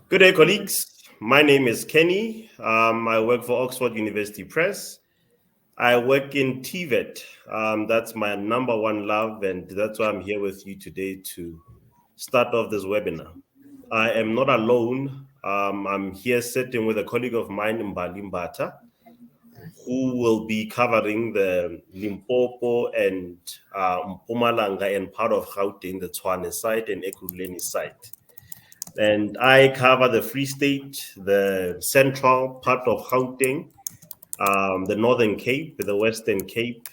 Good day, colleagues. My name is Kenny. I work for Oxford University Press. I work in TVET. That's my number one love, and that's why I'm here with you today to start off this webinar. I am not alone. I'm here sitting with a colleague of mine, Mbali Mbata, who will be covering the Limpopo and Mpumalanga and part of Gauteng, the Tshwane site and Ekurhuleni site. And I cover the Free State, the central part of Gauteng, the Northern Cape, the Western Cape,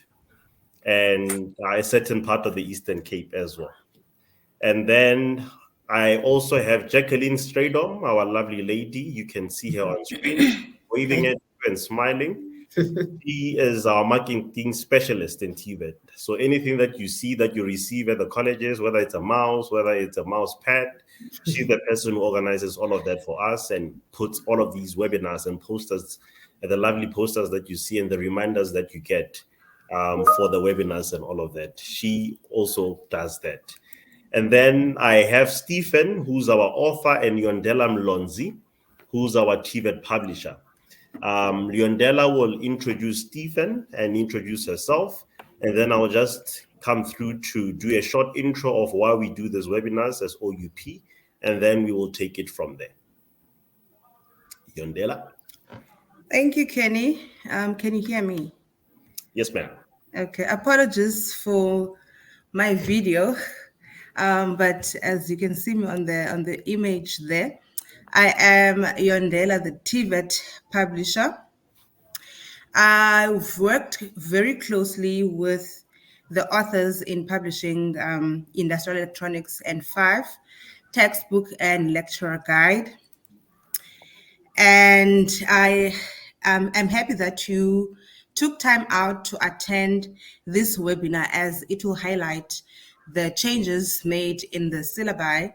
and a certain part of the Eastern Cape as well. And then I also have Jacqueline Stradom, our lovely lady. You can see her on screen, waving at you and smiling. She is our marketing specialist in TVET. So anything that you see that you receive at the colleges, whether it's a mouse, whether it's a mouse pad, she's the person who organizes all of that for us and puts all of these webinars and posters, the lovely posters that you see and the reminders that you get for the webinars and all of that. She also does that. And then I have Stephen, who's our author, and Yondela Mlonzi, who's our TVET publisher. Leondela will introduce Stephen and introduce herself, and then I'll just come through to do a short intro of why we do these webinars as OUP, and then we will take it from there. Leondela? Thank you, Kenny. Can you hear me? Yes, ma'am. Okay, apologies for my video, but as you can see me on the image there, I am Yondela, the TVET publisher. I've worked very closely with the authors in publishing Industrial Electronics and 5, textbook and lecturer guide. And I am happy that you took time out to attend this webinar, as it will highlight the changes made in the syllabi,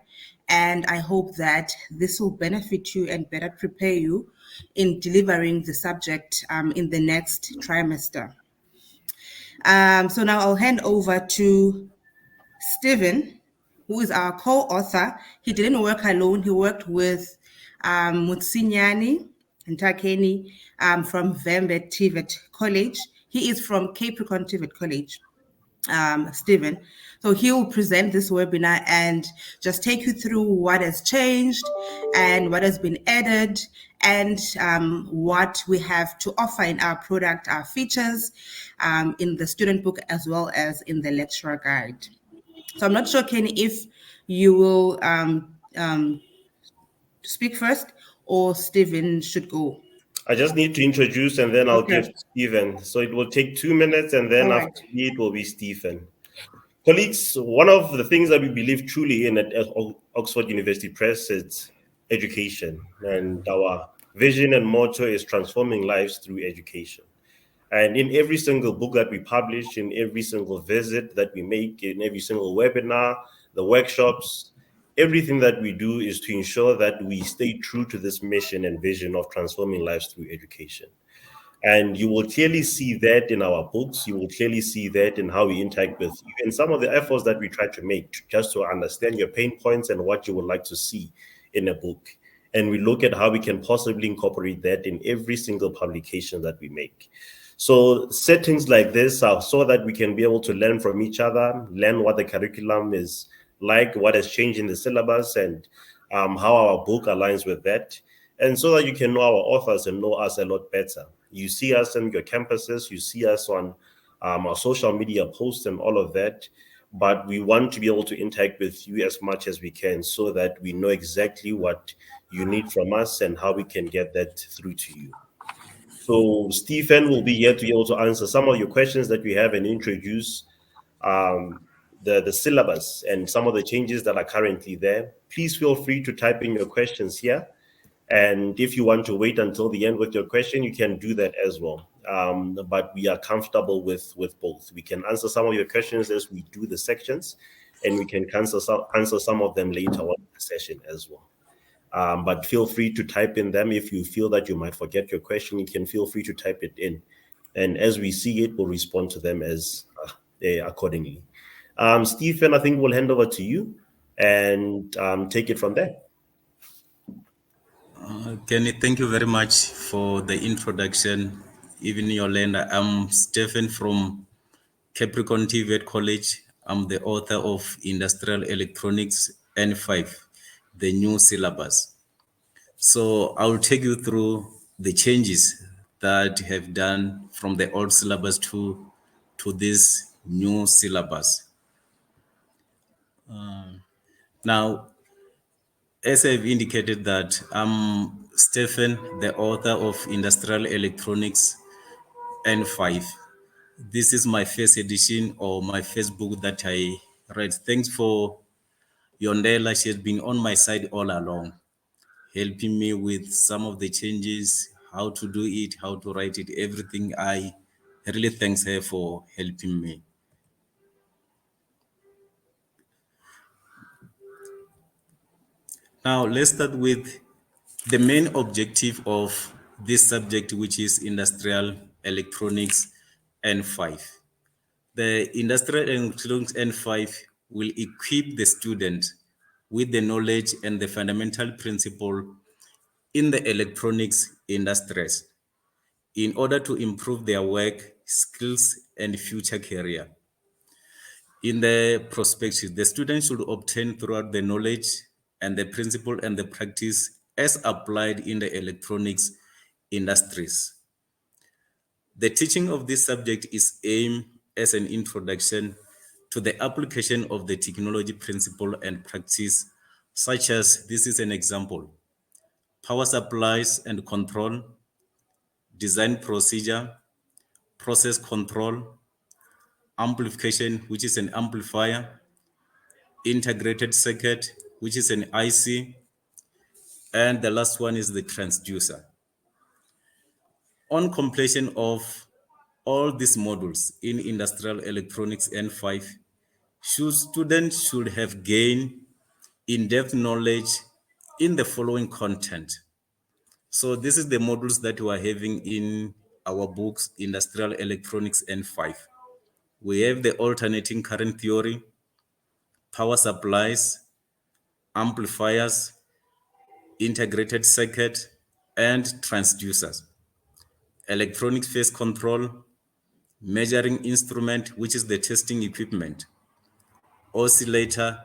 and I hope that this will benefit you and better prepare you in delivering the subject in the next trimester. So now I'll hand over to Stephen, who is our co-author. He didn't work alone. He worked with Mutsinyani and Takeni from Vembet TVET College. He is from Capricorn TVET College, Stephen. So he will present this webinar and just take you through what has changed and what has been added and what we have to offer in our product, our features in the student book as well as in the lecturer guide. So I'm not sure, Kenny, if you will speak first or Stephen should go. I just need to introduce and then I'll give Stephen. So it will take 2 minutes and then after me it will be Stephen. Colleagues, one of the things that we believe truly in at Oxford University Press is education. And our vision and motto is transforming lives through education. And in every single book that we publish, in every single visit that we make, in every single webinar, the workshops, everything that we do is to ensure that we stay true to this mission and vision of transforming lives through education. And you will clearly see that in our books. You will clearly see that in how we interact with you and some of the efforts that we try to make just to understand your pain points and what you would like to see in a book. And we look at how we can possibly incorporate that in every single publication that we make. So settings like this are so that we can be able to learn from each other, learn what the curriculum is like, what has changed in the syllabus, and how our book aligns with that. And so that you can know our authors and know us a lot better. You see us on your campuses, you see us on our social media posts and all of that. But we want to be able to interact with you as much as we can so that we know exactly what you need from us and how we can get that through to you. So Stephen will be here to be able to answer some of your questions that we have and introduce the syllabus and some of the changes that are currently there. Please feel free to type in your questions here. And if you want to wait until the end with your question, you can do that as well. But we are comfortable with both. We can answer some of your questions as we do the sections, and we can answer some of them later on in the session as well. But feel free to type in them. If you feel that you might forget your question, you can feel free to type it in. And as we see it, we'll respond to them as accordingly. Stephen, I think we'll hand over to you and take it from there. Kenny, thank you very much for the introduction. Even Yolanda, I'm Stephen from Capricorn TVET College. I'm the author of Industrial Electronics N5, the new syllabus. So I'll take you through the changes that have done from the old syllabus to this new syllabus. Now, as I've indicated that I'm Stephen, the author of Industrial Electronics N5. This is my first edition or my first book that I read. Thanks for Yondela. She has been on my side all along, helping me with some of the changes, how to do it, how to write it, everything. I really thanks her for helping me. Now let's start with the main objective of this subject, which is industrial electronics N5. The industrial electronics N5 will equip the student with the knowledge and the fundamental principle in the electronics industries in order to improve their work, skills, and future career. In the prospectus, the student should obtain throughout the knowledge and the principle and the practice as applied in the electronics industries. The teaching of this subject is aimed as an introduction to the application of the technology principle and practice, such as this is an example: power supplies and control, design procedure, process control, amplification, which is an amplifier, integrated circuit, which is an IC, and the last one is the transducer. On completion of all these modules in industrial electronics N5, students should have gained in-depth knowledge in the following content. So this is the modules that we are having in our books, Industrial Electronics N5. We have the alternating current theory, power supplies, amplifiers, integrated circuit, and transducers, electronic phase control, measuring instrument, which is the testing equipment, oscillator,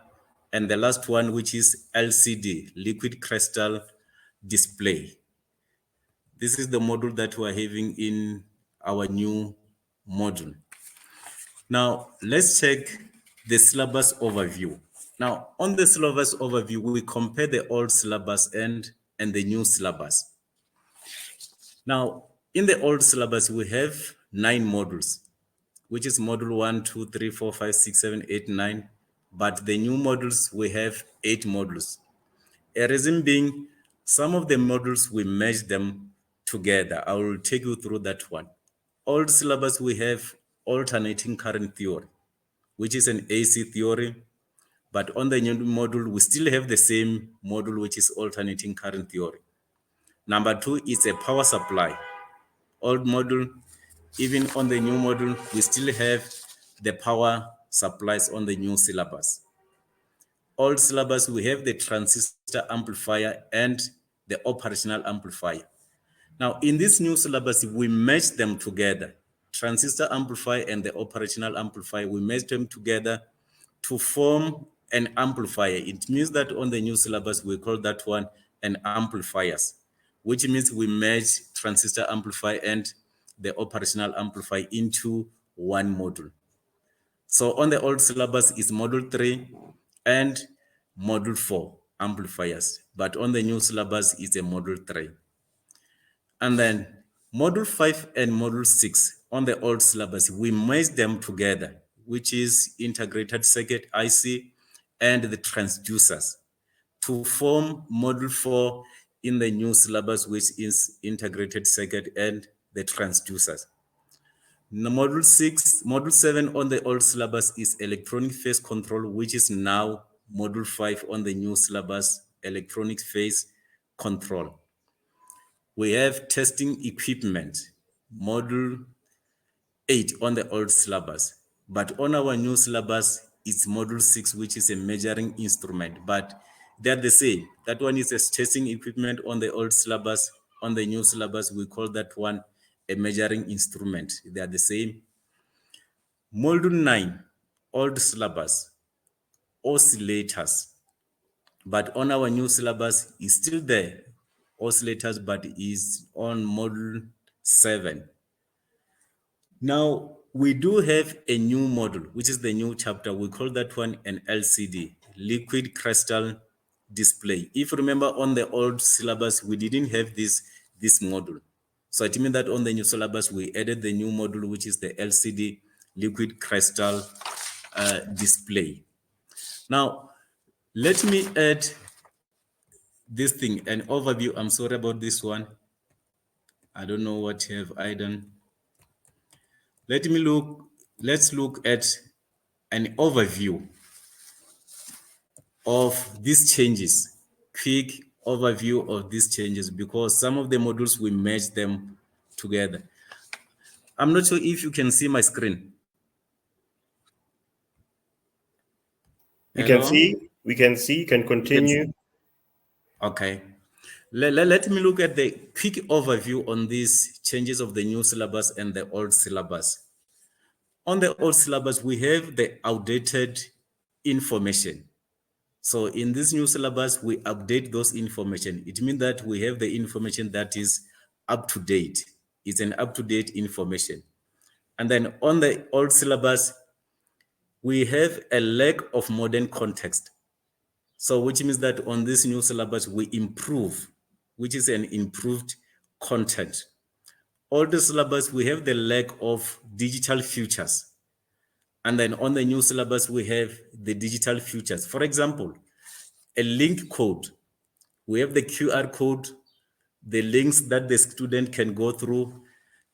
and the last one, which is LCD, liquid crystal display. This is the module that we're having in our new module. Now, let's check the syllabus overview. Now, on the syllabus overview, we compare the old syllabus and the new syllabus. Now, in the old syllabus, we have 9 modules, which is module 1, 2, 3, 4, 5, 6, 7, 8, 9. But the new modules, we have 8 modules. A reason being, some of the modules, we merge them together. I will take you through that one. Old syllabus, we have alternating current theory, which is an AC theory. But on the new module, we still have the same module, which is alternating current theory. Number 2 is a power supply. Old module, even on the new module, we still have the power supplies on the new syllabus. Old syllabus, we have the transistor amplifier and the operational amplifier. Now, in this new syllabus, we merge them together. Transistor amplifier and the operational amplifier, we merge them together to form an amplifier. It means that on the new syllabus, we call that one an amplifiers, which means we merge transistor amplifier and the operational amplifier into one module. So on the old syllabus is module 3 and module 4 amplifiers, but on the new syllabus is a module 3. And then module 5 and module 6 on the old syllabus, we merge them together, which is integrated circuit IC and the transducers, to form module 4 in the new syllabus, which is integrated circuit and the transducers. Module 7 on the old syllabus is electronic phase control, which is now module 5 on the new syllabus, electronic phase control. We have testing equipment, module 8 on the old syllabus. But on our new syllabus, it's module 6, which is a measuring instrument. But They're the same. That one is a testing equipment on the old syllabus. On the new syllabus, we call that one a measuring instrument. They are the same. Module 9, old syllabus, oscillators. But on our new syllabus, is still there, oscillators, but is on module 7. Now, we do have a new module, which is the new chapter. We call that one an LCD, liquid crystal display. If you remember, on the old syllabus, we didn't have this module. So it means that on the new syllabus, we added the new module, which is the LCD, liquid crystal display. Now, let me add this thing, an overview. I'm sorry about this one. I don't know what have I done. Let's look at an overview of these changes, quick overview of these changes, because some of the modules we merge them together. I'm not sure if you can see my screen. We can Hello? see, you can continue. Okay. Let me look at the quick overview on these changes of the new syllabus and the old syllabus. On the old syllabus, we have the outdated information. So in this new syllabus, we update those information. It means that we have the information that is up to date. It's an up-to-date information. And then on the old syllabus, we have a lack of modern context. So which means that on this new syllabus, we improve, which is an improved content. All the syllabus, we have the lack of digital features. And then on the new syllabus, we have the digital features. For example, a link code. We have the QR code, the links that the student can go through,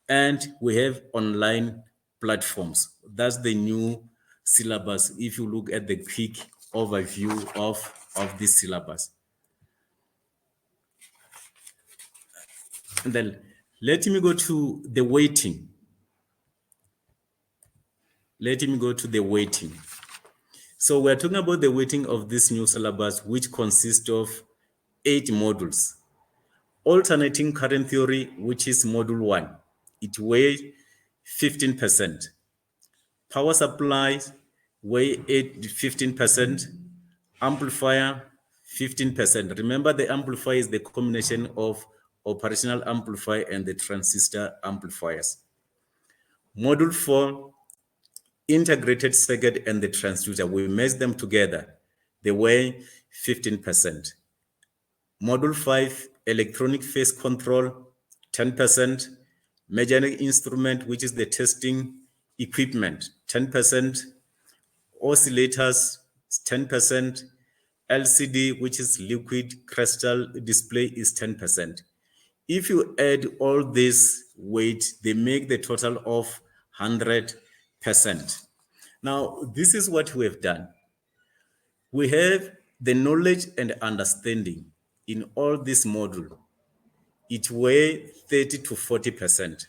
and we have online platforms. That's the new syllabus if you look at the quick overview of this syllabus. And then let me go to the weighting. Let me go to the weighting. So we're talking about the weighting of this new syllabus, which consists of 8 modules. Alternating current theory, which is module 1, it weighs 15%. Power supply weigh 15%. Amplifier 15%. Remember, the amplifier is the combination of operational amplifier and the transistor amplifiers. Module 4, integrated circuit and the transducer. We merge them together. They weigh 15%. Module 5, electronic phase control, 10%. Measuring instrument, which is the testing equipment, 10%. Oscillators, 10%. LCD, which is liquid crystal display, is 10%. If you add all this weight, they make the total of 100%. Now, this is what we have done. We have the knowledge and understanding in all this module. It weighs 30 to 40%.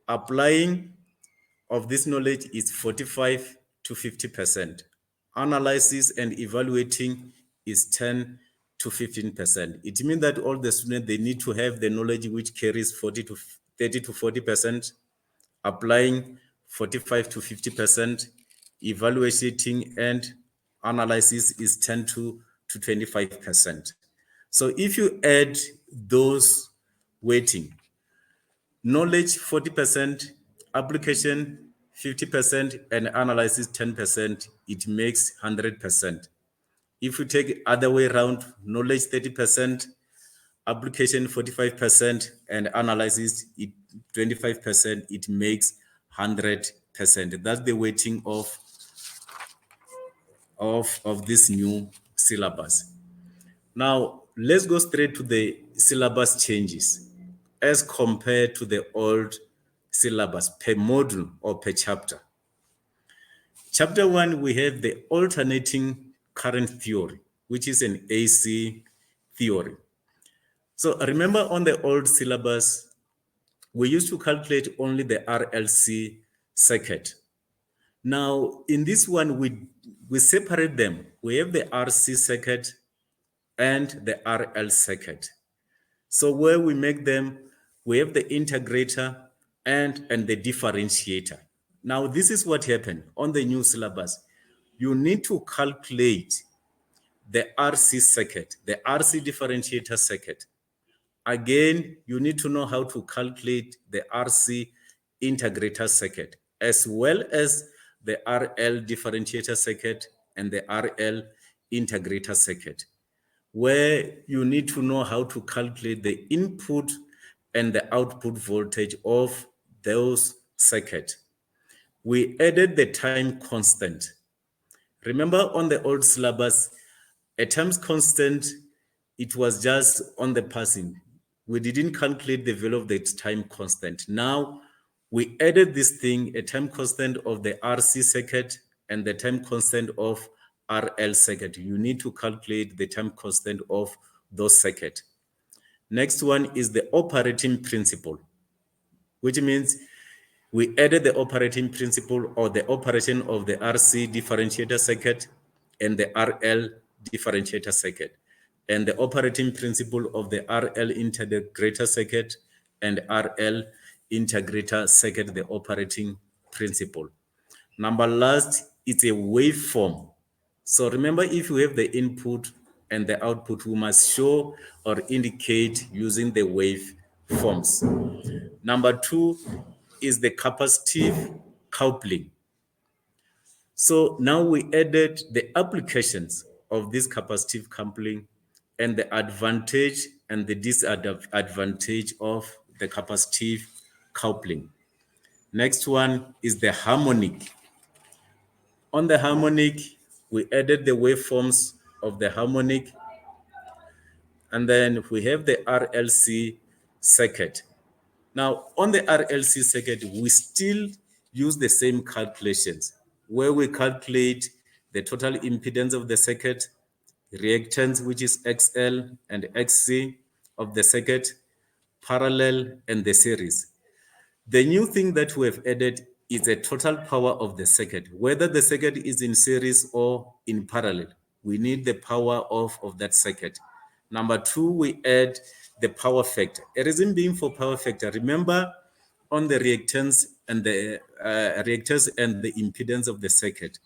Applying of this knowledge is 45 to 50%. Analysis and evaluating is 10 to 15%. It means that all the students, they need to have the knowledge which carries 30 to 40%, applying 45 to 50%, evaluating and analysis is 10 to 25%. So if you add those weighting, knowledge 40%, application 50%, and analysis 10%, it makes 100%. If you take other way around, knowledge 30%, application 45%, and analysis 25%, it makes 100%. That's the weighting of this new syllabus. Now, let's go straight to the syllabus changes as compared to the old syllabus per module or per chapter. Chapter 1, we have the alternating current theory, which is an AC theory. So remember, on the old syllabus, we used to calculate only the RLC circuit. Now, in this one, we separate them. We have the RC circuit and the RL circuit. So where we make them, we have the integrator and the differentiator. Now, this is what happened on the new syllabus. You need to calculate the RC circuit, the RC differentiator circuit. Again, you need to know how to calculate the RC integrator circuit, as well as the RL differentiator circuit and the RL integrator circuit, where you need to know how to calculate the input and the output voltage of those circuits. We added the time constant. Remember on the old syllabus, a time constant, it was just on the passing. We didn't calculate the value of the time constant. Now we added this thing, a time constant of the RC circuit and the time constant of RL circuit. You need to calculate the time constant of those circuits. Next one is the operating principle, which means we added the operating principle or the operation of the RC differentiator circuit and the RL differentiator circuit, and the operating principle of the RL integrator circuit and RL integrator circuit, the operating principle. Number last, it's a waveform. So remember, if you have the input and the output, we must show or indicate using the waveforms. Number two is the capacitive coupling. So now we added the applications of this capacitive coupling and the advantage and the disadvantage of the capacitive coupling. Next one is the harmonic. On the harmonic, we added the waveforms of the harmonic, and then we have the RLC circuit. Now, on the RLC circuit, we still use the same calculations where we calculate the total impedance of the circuit, reactance, which is XL and XC of the circuit, parallel, and the series. The new thing that we have added is the total power of the circuit. Whether the circuit is in series or in parallel, we need the power of that circuit. Number two, we add the power factor. A reason being for power factor, remember on the reactance and the impedance of the circuit,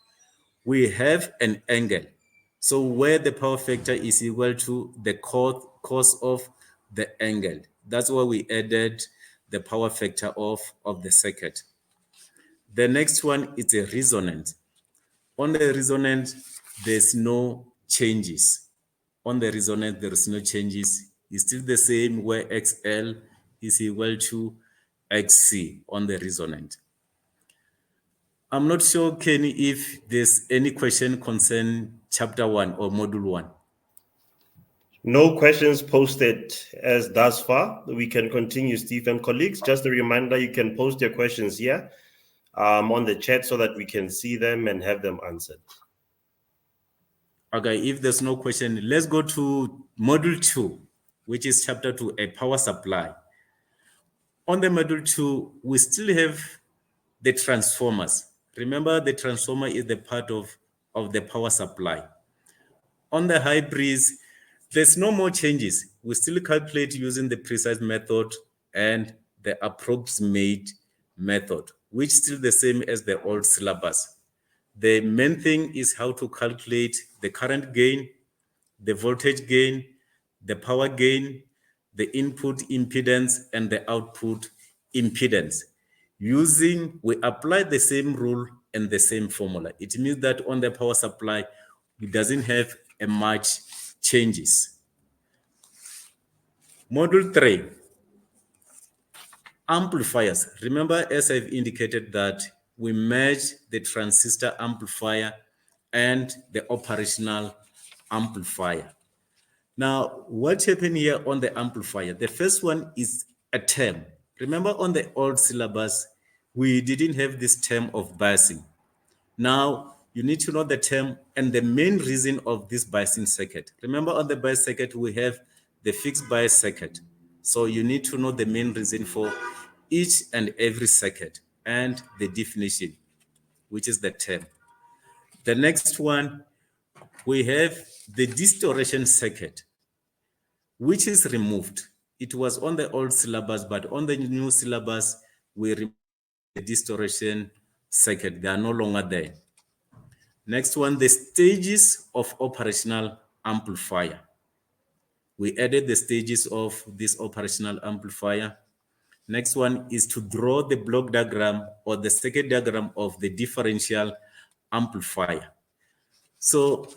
we have an angle. So where the power factor is equal to the cos of the angle. That's why we added the power factor of the circuit. The next one is a resonance. On the resonance, there's no changes. On the resonance, there is no changes. It's still the same where XL is equal to XC on the resonance. I'm not sure, Kenny, if there's any question concern chapter 1 or module 1. No questions posted as thus far. We can continue, Steve and colleagues. Just a reminder, you can post your questions here on the chat so that we can see them and have them answered. Okay, if there's no question, let's go to module 2, which is chapter 2, a power supply. On the module 2, we still have the transformers. Remember, the transformer is the part of the power supply. On the hybrids, there's no more changes. We still calculate using the precise method and the approximate method, which is still the same as the old syllabus. The main thing is how to calculate the current gain, the voltage gain, the power gain, the input impedance, and the output impedance. We apply the same rule and the same formula. It means that on the power supply, it doesn't have a much changes. Module 3, amplifiers. Remember, as I've indicated, that we merge the transistor amplifier and the operational amplifier. Now, what happened here on the amplifier? The first one is a term. Remember, on the old syllabus, we didn't have this term of biasing. Now, you need to know the term and the main reason of this biasing circuit. Remember, on the bias circuit, we have the fixed bias circuit. So you need to know the main reason for each and every circuit and the definition, which is the term. The next one we have the distortion circuit, which is removed. It was on the old syllabus, but on the new syllabus, we remove the distortion circuit. They are no longer there. Next one, the stages of operational amplifier. We added the stages of this operational amplifier. Next one is to draw the block diagram or the circuit diagram of the differential amplifier. So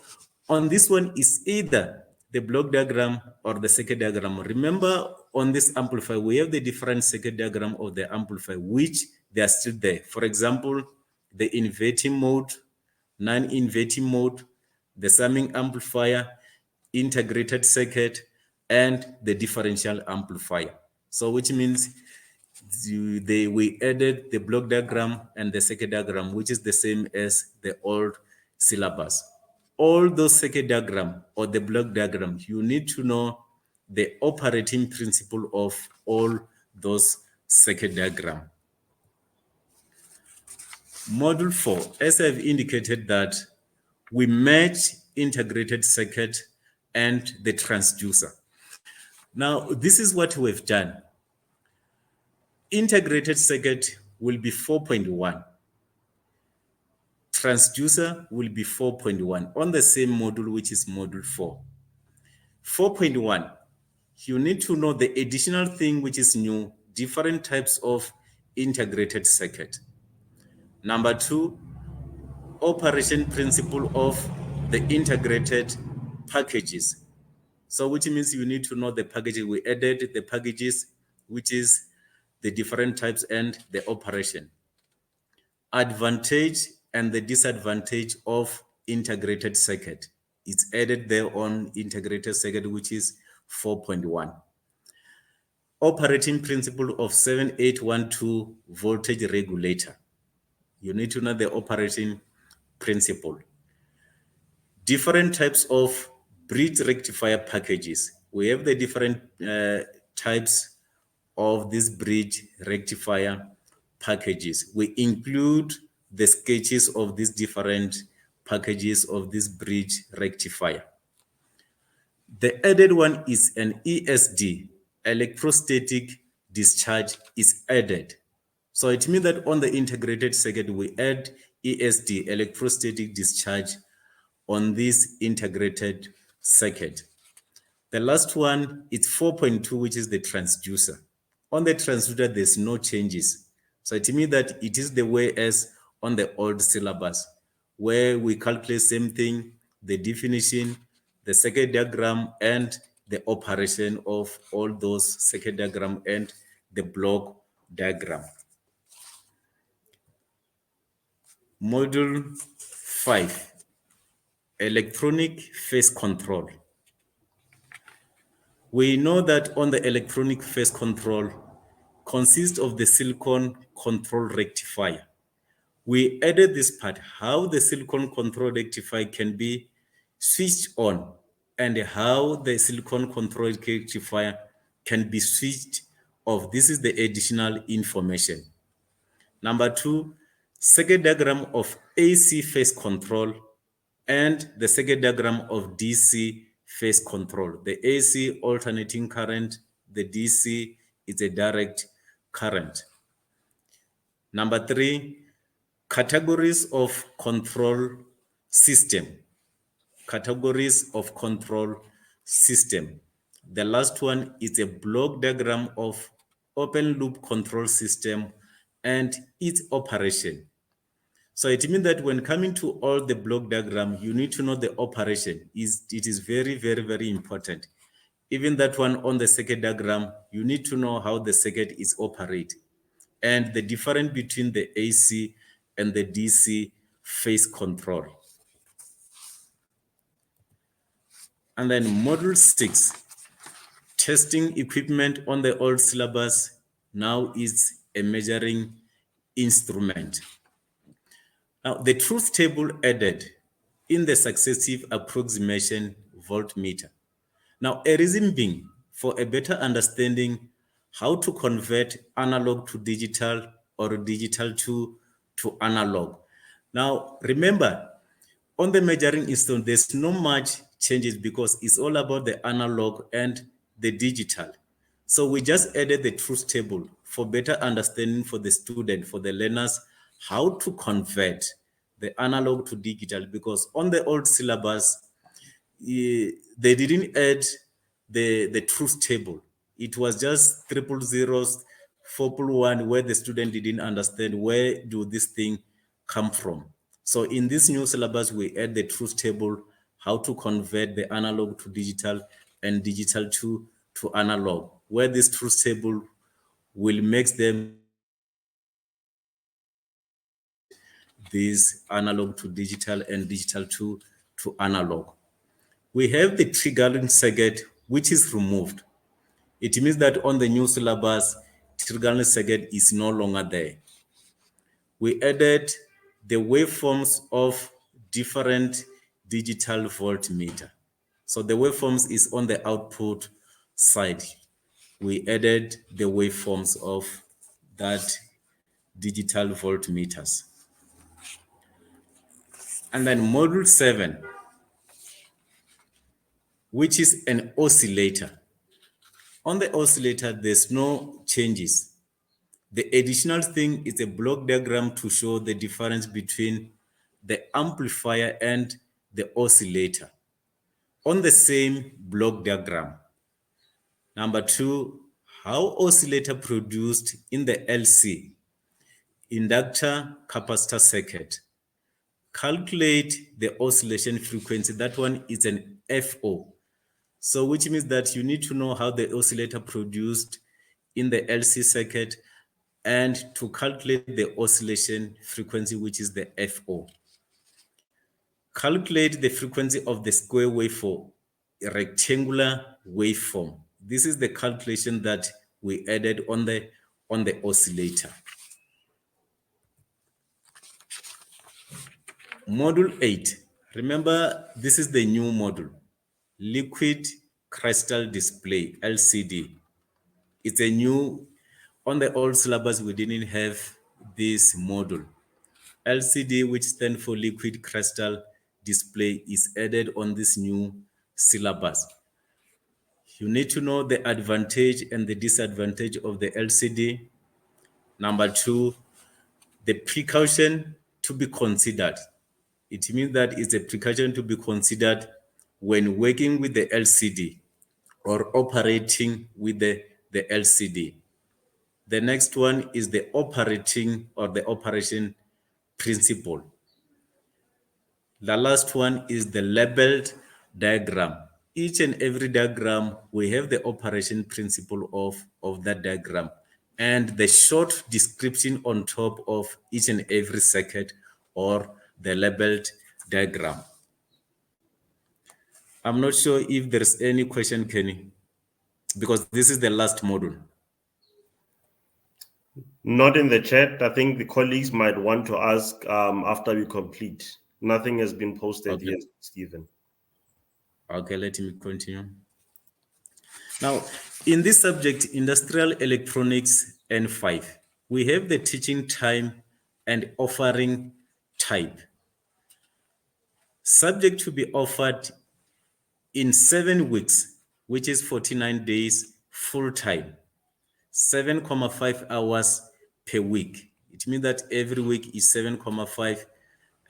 on this one is either the block diagram or the circuit diagram. Remember, on this amplifier, we have the different circuit diagram of the amplifier, which they are still there. For example, the inverting mode, non-inverting mode, the summing amplifier, integrated circuit, and the differential amplifier. So which means we added the block diagram and the circuit diagram, which is the same as the old syllabus. All those circuit diagram or the block diagram, you need to know the operating principle of all those circuit diagram. Module 4, as I've indicated that we merge integrated circuit and the transducer. Now, this is what we've done. Integrated circuit will be 4.1. Transducer will be 4.1 on the same module, which is module 4. 4.1, you need to know the additional thing which is new, different types of integrated circuit. Number 2, operation principle of the integrated packages. So which means you need to know the packages. We added the packages, which is the different types and the operation. Advantage and the disadvantage of integrated circuit. It's added there on integrated circuit, which is 4.1. Operating principle of 7812 voltage regulator. You need to know the operating principle. Different types of bridge rectifier packages. We have the different types of this bridge rectifier packages. We include the sketches of these different packages of this bridge rectifier. The added one is an ESD, electrostatic discharge is added. So it means that on the integrated circuit, we add ESD, electrostatic discharge, on this integrated circuit. The last one is 4.2, which is the transducer. On the transducer, there's no changes. So it means that it is the way as on the old syllabus, where we calculate same thing, the definition, the circuit diagram, and the operation of all those circuit diagram and the block diagram. Module 5, electronic phase control. We know that on the electronic phase control consists of the silicon control rectifier. We added this part, how the silicon control rectifier can be switched on and how the silicon control rectifier can be switched off. This is the additional information. Number 2, circuit diagram of AC phase control and the circuit diagram of DC phase control. The AC alternating current, the DC is a direct current. Number 3, categories of control system. Categories of control system. The last one is a block diagram of open loop control system and its operation. So it means that when coming to all the block diagram, you need to know the operation. It is very, very, very important. Even that one on the circuit diagram, you need to know how the circuit is operated and the difference between the AC and the DC phase control. And then module 6, testing equipment on the old syllabus now is a measuring instrument. Now, the truth table added in the successive approximation voltmeter. Now, a reason being for a better understanding how to convert analog to digital or digital to analog. Now, remember, On the measuring instrument, there's no much changes because it's all about the analog and the digital. So we just added the truth table for better understanding for the student, for the learners, how to convert the analog to digital. Because on the old syllabus, they didn't add the truth table. It was just triple zeros, 4+1, where the student didn't understand where do this thing come from. So in this new syllabus, we add the truth table, how to convert the analog to digital and digital to analog, where this truth table will make them this analog to digital and digital to analog. We have the triggering circuit, which is removed. It means that on the new syllabus, triggering circuit is no longer there. We added the waveforms of different digital voltmeter. So the waveforms is on the output side. We added the waveforms of that digital voltmeters. And then module 7, which is an oscillator. On the oscillator, there's no changes. The additional thing is a block diagram to show the difference between the amplifier and the oscillator on the same block diagram. Number 2, how oscillator produced in the LC, inductor capacitor circuit. Calculate the oscillation frequency. That one is an FO. So which means that you need to know how the oscillator produced in the LC circuit and to calculate the oscillation frequency, which is the FO. Calculate the frequency of the square wave for a rectangular waveform. This is the calculation that we added on the oscillator. Module 8. Remember, this is the new module. Liquid crystal display, LCD. It's a new, on the old syllabus, we didn't have this module. LCD, which stands for liquid crystal display, is added on this new syllabus. You need to know the advantage and the disadvantage of the LCD. Number 2, the precaution to be considered. It means that it's a precaution to be considered when working with the LCD or operating with the LCD. The next one is the operating or the operation principle. The last one is the labeled diagram. Each and every diagram, we have the operation principle of that diagram and the short description on top of each and every circuit or the labeled diagram. I'm not sure if there's any question, Kenny, because this is the last module. Not in the chat. I think the colleagues might want to ask after we complete. Nothing has been posted yet, Stephen. Okay, let me continue. Now, in this subject, Industrial Electronics N5, we have the teaching time and offering type. Subject to be offered in 7 weeks, which is 49 days full time, 7.5 hours per week. It means that every week is 7.5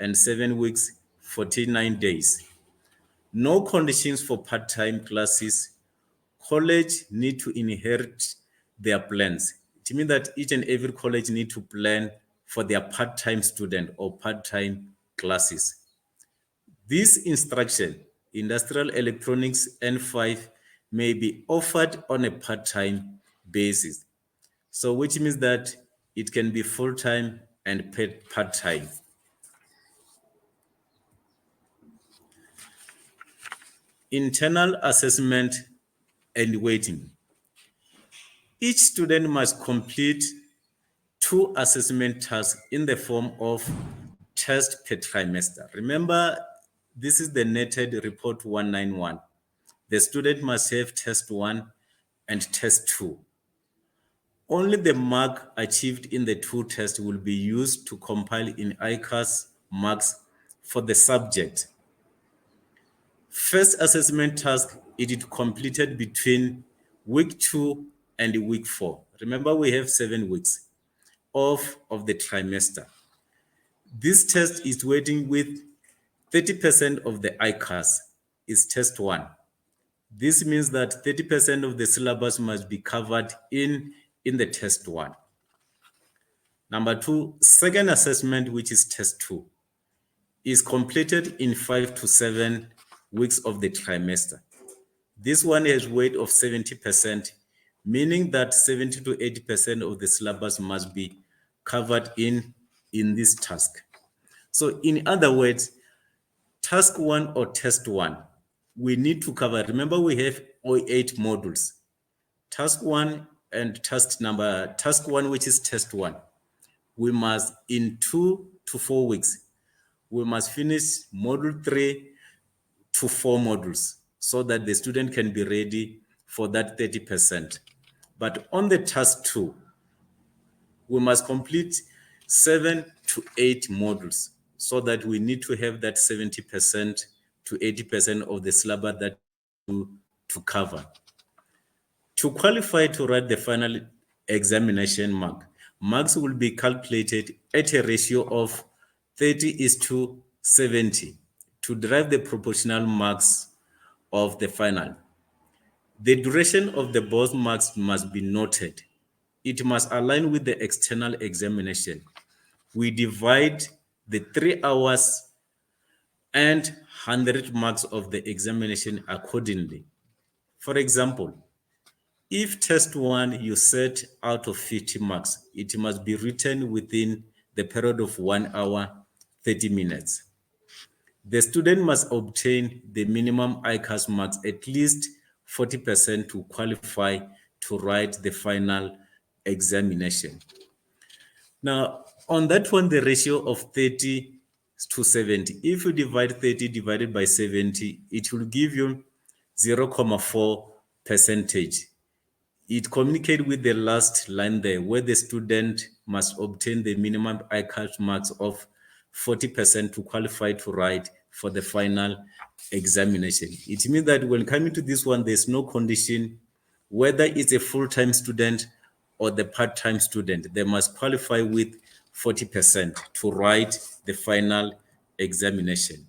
and 7 weeks, 49 days. No conditions for part-time classes. College need to inherit their plans. It means that each and every college need to plan for their part-time student or part-time classes. This instruction, Industrial Electronics N5, may be offered on a part-time basis. So which means that it can be full-time and part-time. Internal assessment and weighting. Each student must complete 2 assessment tasks in the form of test per trimester. Remember, this is the netted report 191. The student must have test 1 and test 2. Only the mark achieved in the 2 tests will be used to compile in ICAS marks for the subject. First assessment task, it is completed between week 2 and week 4. Remember, we have 7 weeks of the trimester. This test is weighting with 30% of the ICAS is test 1. This means that 30% of the syllabus must be covered in the test 1. Number 2, second assessment, which is test 2, is completed in 5 to 7 weeks of the trimester. This one has weight of 70%, meaning that 70 to 80% of the syllabus must be covered in this task. So in other words, task 1 or test 1, we need to cover. Remember, we have 8 modules. Task 1 and task 1, which is test 1, we must, in 2 to 4 weeks, we must finish module 3 to 4 modules so that the student can be ready for that 30%. But on the task 2, we must complete 7 to 8 modules so that we need to have that 70% to 80% of the syllabus that to cover. To qualify to write the final examination marks will be calculated at a ratio of 30:70 to derive the proportional marks of the final. The duration of the both marks must be noted. It must align with the external examination. We divide the 3 hours and 100 marks of the examination accordingly. For example, if test 1 you set out of 50 marks, it must be written within the period of 1 hour, 30 minutes. The student must obtain the minimum ICAS marks at least 40% to qualify to write the final examination. Now, on that one, the ratio of 30 to 70, if you divide 30 divided by 70, it will give you 0.4 percentage. It communicates with the last line there, where the student must obtain the minimum ICAS marks of 40% to qualify to write for the final examination. It means that when coming to this one, there's no condition whether it's a full-time student or the part-time student. They must qualify with 40% to write the final examination.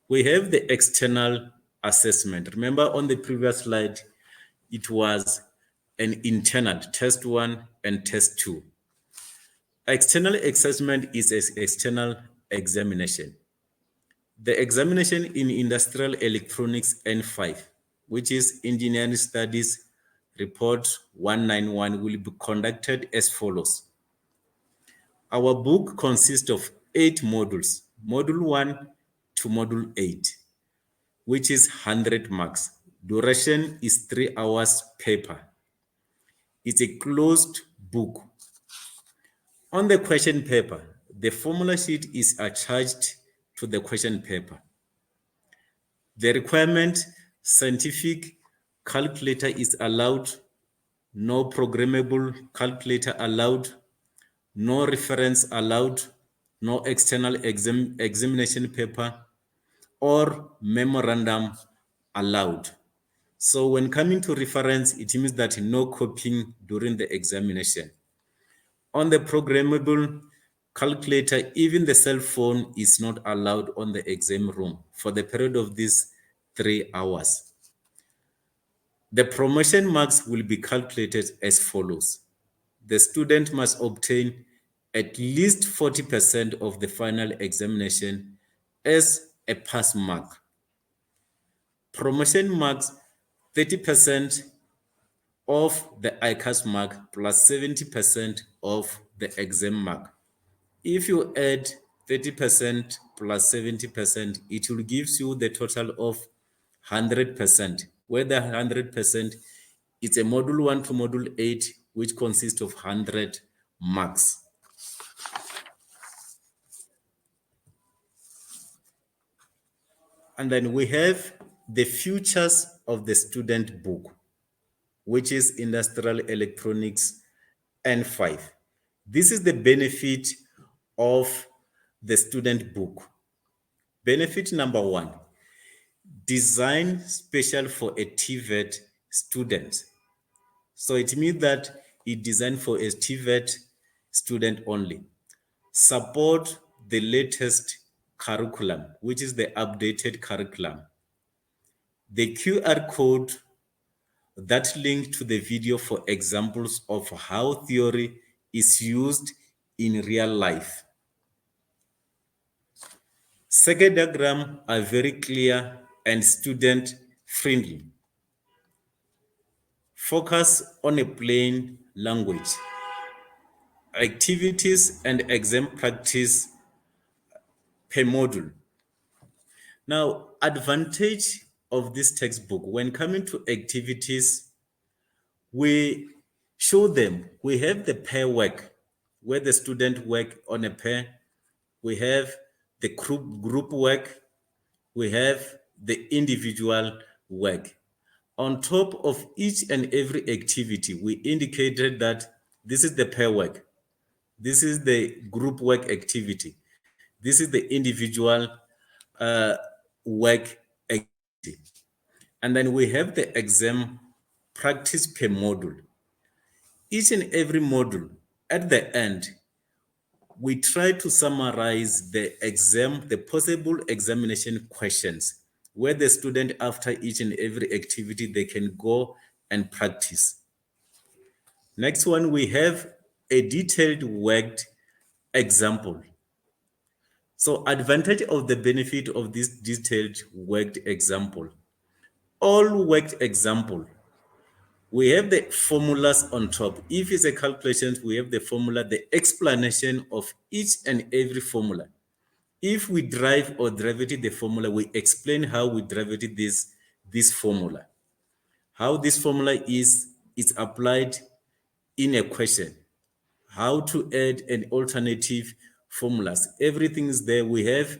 We have the external assessment. Remember on the previous slide, it was an internal test 1 and test 2. External assessment is an external examination. The examination in Industrial Electronics N5, which is Engineering Studies Report 191, will be conducted as follows. Our book consists of 8 modules, Module 1 to Module 8, which is 100 marks. Duration is 3 hours paper. It's a closed book. On the question paper, the formula sheet is attached to the question paper. The requirement, scientific calculator is allowed, no programmable calculator allowed, no reference allowed, no external examination paper or memorandum allowed. So when coming to reference, it means that no copying during the examination. On the programmable calculator, even the cell phone is not allowed on the exam room for the period of these 3 hours. The promotion marks will be calculated as follows. The student must obtain at least 40% of the final examination as a pass mark. Promotion marks 30% of the ICAS mark plus 70% of the exam mark. If you add 30% plus 70%, it will give you the total of 100%, where the 100% is a module 1 to module 8, which consists of 100 marks. And then we have the futures of the student book, which is Industrial Electronics N5. This is the benefit of the student book. Benefit number one, design special for a TVET student. So it means that it designed for a TVET student only. Support the latest curriculum, which is the updated curriculum. The QR code that link to the video for examples of how theory is used in real life. Circuit diagrams are very clear and student friendly. Focus on a plain language. Activities and exam practice per module. Now, advantage of this textbook, when coming to activities, we show them, we have the pair work, where the student work on a pair. We have the group work. We have the individual work. On top of each and every activity, we indicated that this is the pair work. This is the group work activity. This is the individual work activity. And then we have the exam practice per module. Each and every module, at the end, we try to summarize the exam, the possible examination questions, where the student, after each and every activity, they can go and practice. Next one, we have a detailed worked example. So advantage of the benefit of this detailed worked example. All worked example, we have the formulas on top. If it's a calculation, we have the formula, the explanation of each and every formula. If we derive or derivative the formula, we explain how we derivative this formula. How this formula is applied in a question. How to add an alternative formulas. Everything is there. We have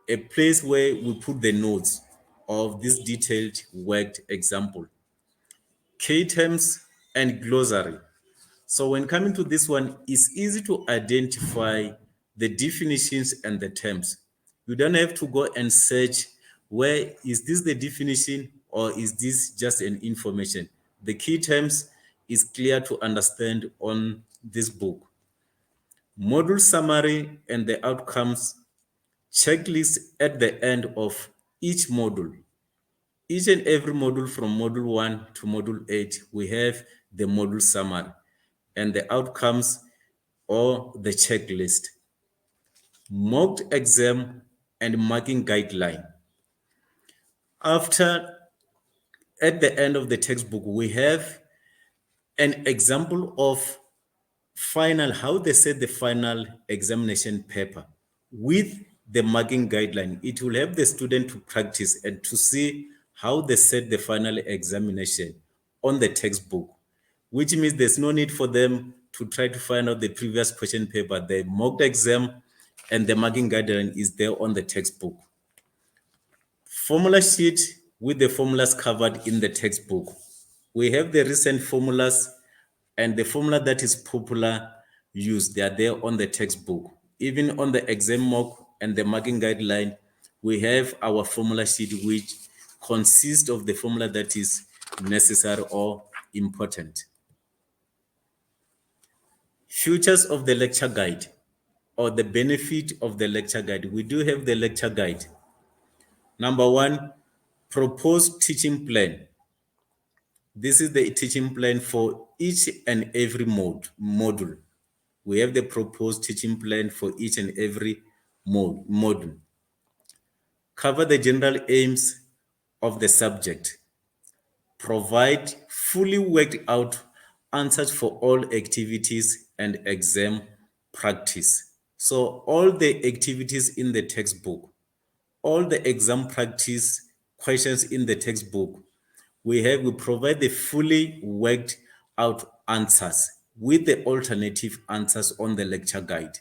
a place where we put the notes of this detailed worked example. Key terms and glossary. So when coming to this one, it's easy to identify the definitions and the terms. You don't have to go and search where is this the definition or is this just an information. The key terms is clear to understand on this book. Module summary and the outcomes, checklist at the end of each module. Each and every module from module 1 to module 8, we have the module summary and the outcomes or the checklist. Mock exam and marking guideline. After, at the end of the textbook, we have an example of final, how they set the final examination paper with the marking guideline. It will help the student to practice and to see how they set the final examination on the textbook, which means there's no need for them to try to find out the previous question paper. The mock exam and the marking guideline is there on the textbook. Formula sheet with the formulas covered in the textbook. We have the recent formulas and the formula that is popular used. They are there on the textbook. Even on the exam mock and the marking guideline, we have our formula sheet which consists of the formula that is necessary or important. Features of the lecture guide or the benefit of the lecture guide. We do have the lecture guide. Number one, proposed teaching plan. This is the teaching plan for each and every module. We have the proposed teaching plan for each and every module. Cover the general aims of the subject. Provide fully worked out answers for all activities and exam practice. So all the activities in the textbook, all the exam practice questions in the textbook, we provide the fully worked out answers with the alternative answers on the lecture guide.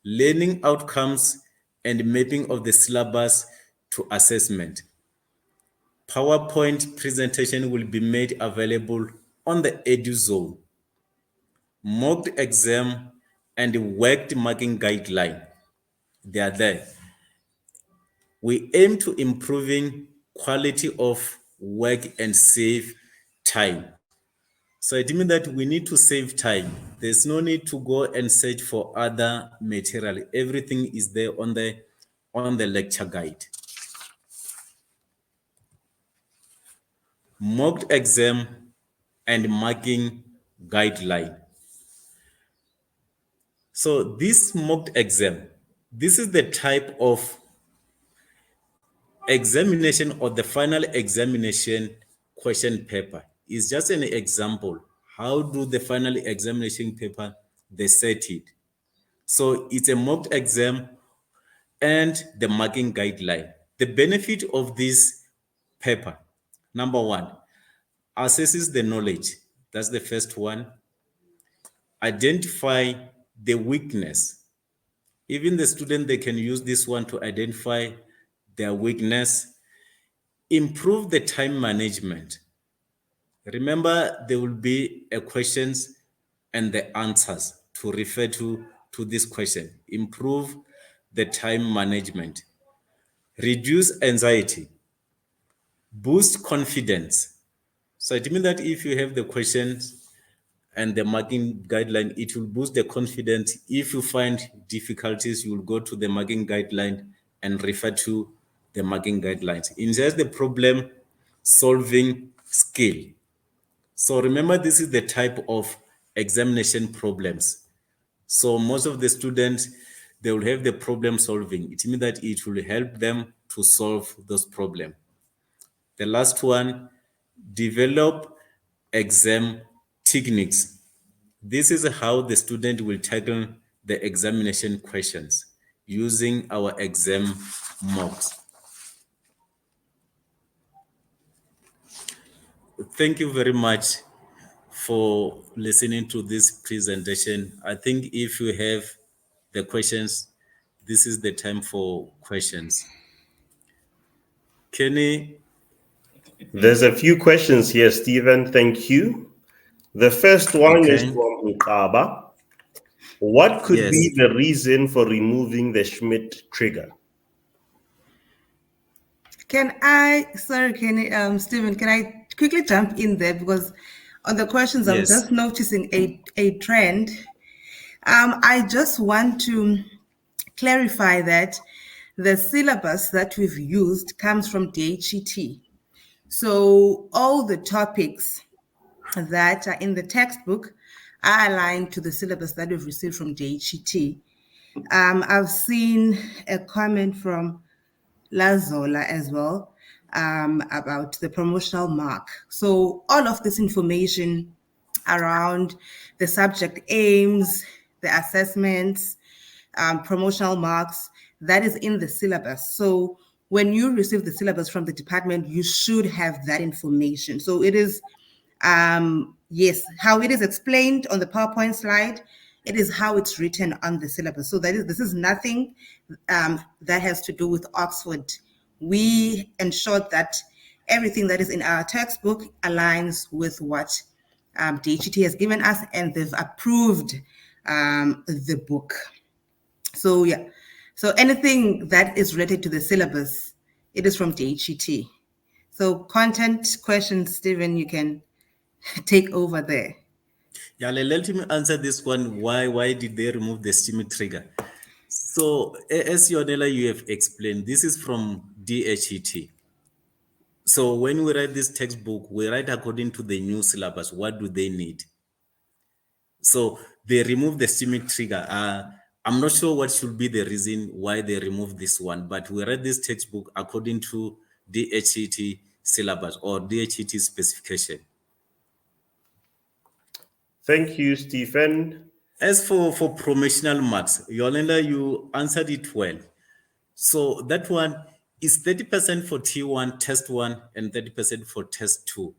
Learning outcomes and mapping of the syllabus to assessment. PowerPoint presentation will be made available on the EduZone. Mocked exam and worked marking guideline. they are there. We aim to improving quality of work and save time. So it means that we need to save time. There's no need to go and search for other material. Everything is there on the lecture guide. Mock exam and marking guideline. So this mock exam, this is the type of examination or the final examination question paper. Is just an example. How do the final examination paper they set it? So it's a mock exam and the marking guideline. The benefit of this paper, number one, assesses the knowledge. That's the first one. Identify the weakness. Even the student, they can use this one to identify their weakness. Improve the time management. Remember, there will be a questions and the answers to refer to this question. Improve the time management. Reduce anxiety. Boost confidence. So it means that if you have the questions and the marking guideline, it will boost the confidence. If you find difficulties, you will go to the marking guideline and refer to the marking guidelines. It's just the problem solving skill. So remember, this is the type of examination problems. So most of the students, they will have the problem solving. It means that it will help them to solve those problems. The last one, develop exam techniques. This is how the student will tackle the examination questions using our exam mocks. Thank you very much for listening to this presentation. I think if you have the questions, this is the time for questions. Kenny? There's a few questions here, Stephen. Thank you. The first one is Okay. from Ukaba. What could Yes. be the reason for removing the Schmidt trigger? Stephen, can I quickly jump in there? Because on the questions, I'm Yes. just noticing a trend. I just want to clarify that the syllabus that we've used comes from DHET. So all the topics that are in the textbook are aligned to the syllabus that we've received from DHET. I've seen a comment from Lazola as well about the promotional mark. So all of this information around the subject aims, the assessments, promotional marks, that is in the syllabus. So when you receive the syllabus from the department, you should have that information. So it is, yes, how it is explained on the PowerPoint slide, it is how it's written on the syllabus. So this is nothing that has to do with Oxford. We ensured that everything that is in our textbook aligns with what DHT has given us, and they've approved the book. So yeah, so anything that is related to the syllabus, it is from DHT. So content questions, Stephen, you can take over there. Yeah, let me answer this one. Why did they remove the steam trigger? So as Yonela, you have explained, this is from DHET. So when we write this textbook, we write according to the new syllabus. What do they need? So they remove the steam trigger. I'm not sure what should be the reason why they remove this one, but we read this textbook according to DHET syllabus or DHET specification. Thank you, Stephen. As for promotional marks, Yolanda, you answered it well. So that one is 30% for T1, test 1, and 30% for test 2.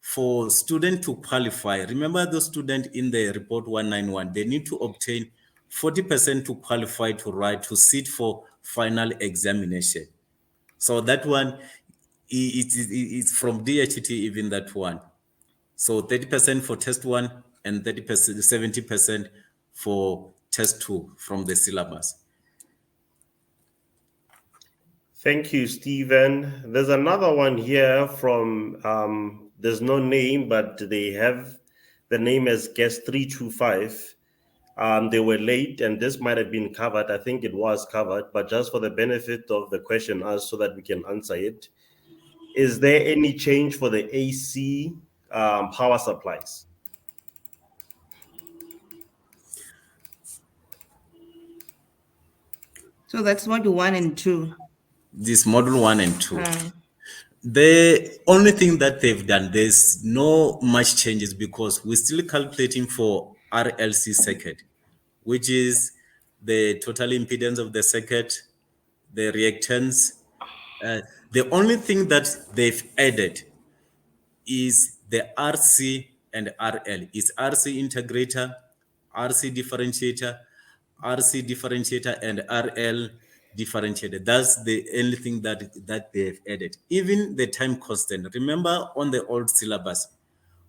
For student to qualify, remember those students in the report 191, they need to obtain 40% to qualify to sit for final examination. So that one, it's from DHT, even that one. So 30% for test 1 and 30%, 70% for test 2 from the syllabus. Thank you, Stephen. There's another one here from, there's no name, but they have the name as guest 325. They were late, and this might have been covered. I think it was covered, but just for the benefit of the question asked so that we can answer it. Is there any change for the AC power supplies? So that's module 1 and 2. This module 1 and 2. The only thing that they've done, there's no much changes because we're still calculating for RLC circuit, which is the total impedance of the circuit, the reactance. The only thing that they've added is the RC and RL. It's RC integrator, RC differentiator, RC differentiator, and RL differentiator. That's the only thing that they've added. Even the time constant. Remember on the old syllabus,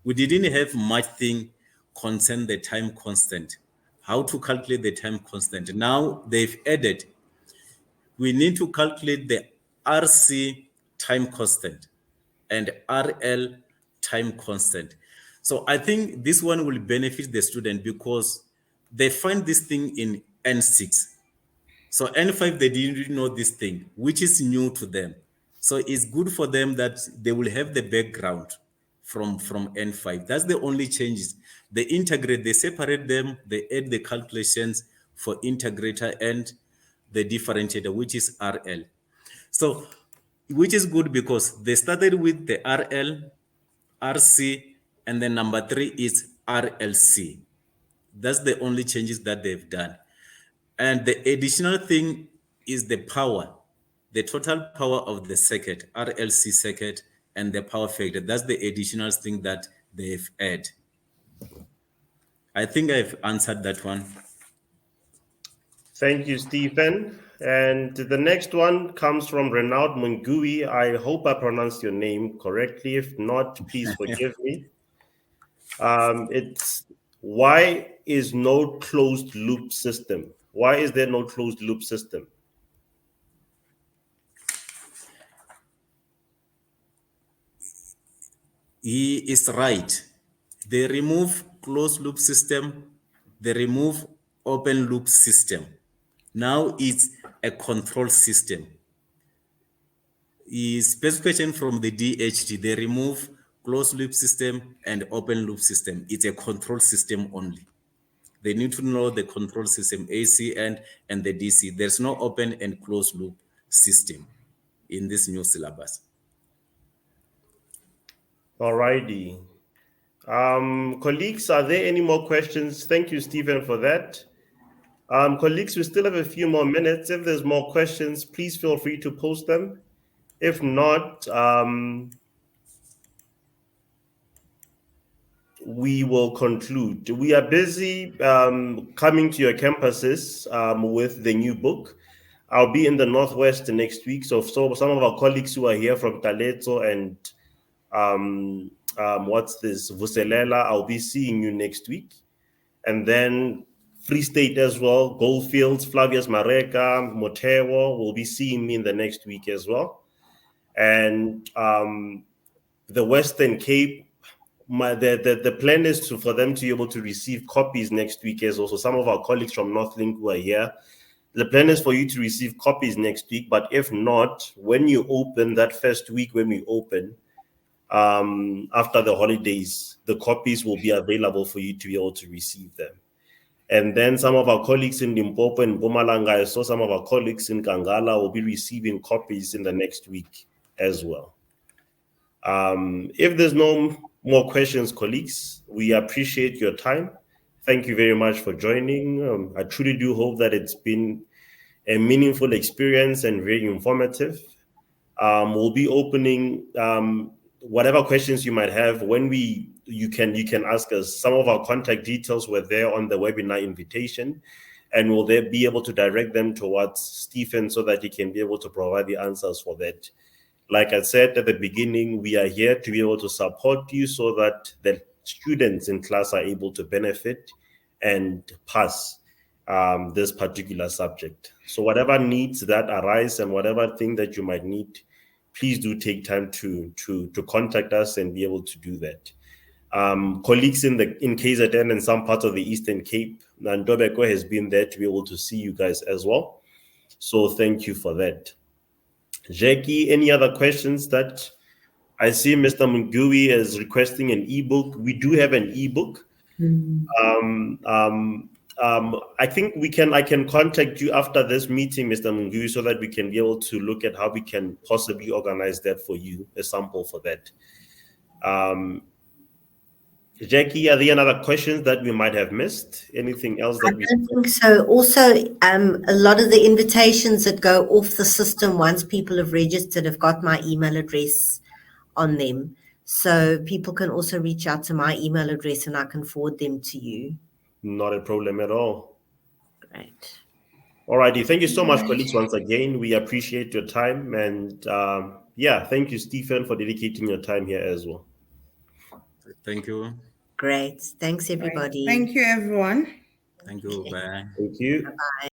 we didn't have much thing concern the time constant. How to calculate the time constant. Now they've added, we need to calculate the RC time constant and RL time constant. So I think this one will benefit the student because they find this thing in N6. So N5, they didn't know this thing, which is new to them. So it's good for them that they will have the background from N5. That's the only changes. They integrate, they separate them, they add the calculations for integrator and the differentiator, which is RL. So, which is good because they started with the RL, RC, and then number 3 is RLC. That's the only changes that they've done. And the additional thing is the power, the total power of the circuit, RLC circuit, and the power factor. That's the additional thing that they've added. I think I've answered that one. Thank you, Stephen. And the next one comes from Renaud Mungui. I hope I pronounced your name correctly. If not, please forgive me. It's why is no closed loop system? Why is there no closed loop system? He is right. They remove closed loop system, they remove open loop system. Now it's a control system. Specification from the DHT, they remove closed loop system and open loop system. It's a control system only. They need to know the control system, AC and the DC. There's no open and closed loop system in this new syllabus. All righty. Colleagues, are there any more questions? Thank you, Stephen, for that. Colleagues, we still have a few more minutes. If there's more questions, please feel free to post them. If not, we will conclude. We are busy coming to your campuses with the new book. I'll be in the Northwest next week. So some of our colleagues who are here from Taleto and Vuselela, I'll be seeing you next week. And then Free State as well, Goldfields, Flavius Mareka, Motewo will be seeing me in the next week as well. And the Western Cape, the plan is for them to be able to receive copies next week as also. Some of our colleagues from Northlink who are here, the plan is for you to receive copies next week, but if not, when you open that first week, when we open, after the holidays, the copies will be available for you to be able to receive them. And then some of our colleagues in Limpopo and Mpumalanga, I saw some of our colleagues in Kangala will be receiving copies in the next week as well. If there's no more questions, colleagues, we appreciate your time. Thank you very much for joining. I truly do hope that it's been a meaningful experience and very informative. We'll be opening whatever questions you might have when you can ask us. Some of our contact details were there on the webinar invitation, and we'll there be able to direct them towards Stephen so that he can be able to provide the answers for that. Like I said at the beginning, we are here to be able to support you so that the students in class are able to benefit and pass this particular subject. So whatever needs that arise and whatever thing that you might need, please do take time to contact us and be able to do that. Colleagues in KZN and some parts of the Eastern Cape, Ndobeko has been there to be able to see you guys as well. So thank you for that. Jackie, any other questions? That I see Mr. Mungui is requesting an ebook. We do have an ebook. I think I can contact you after this meeting, Mr. Mungui, so that we can be able to look at how we can possibly organize that for you, a sample for that. Jackie, are there any other questions that we might have missed? Anything else that I don't think so. Also, a lot of the invitations that go off the system once people have registered have got my email address on them. So people can also reach out to my email address and I can forward them to you. Not a problem at all. Great. All righty. Thank you so much, colleagues, once again. We appreciate your time. And thank you, Stephen, for dedicating your time here as well. Thank you. Great. Thanks, everybody. Thank you, everyone. Thank you. Bye. Thank you. Bye.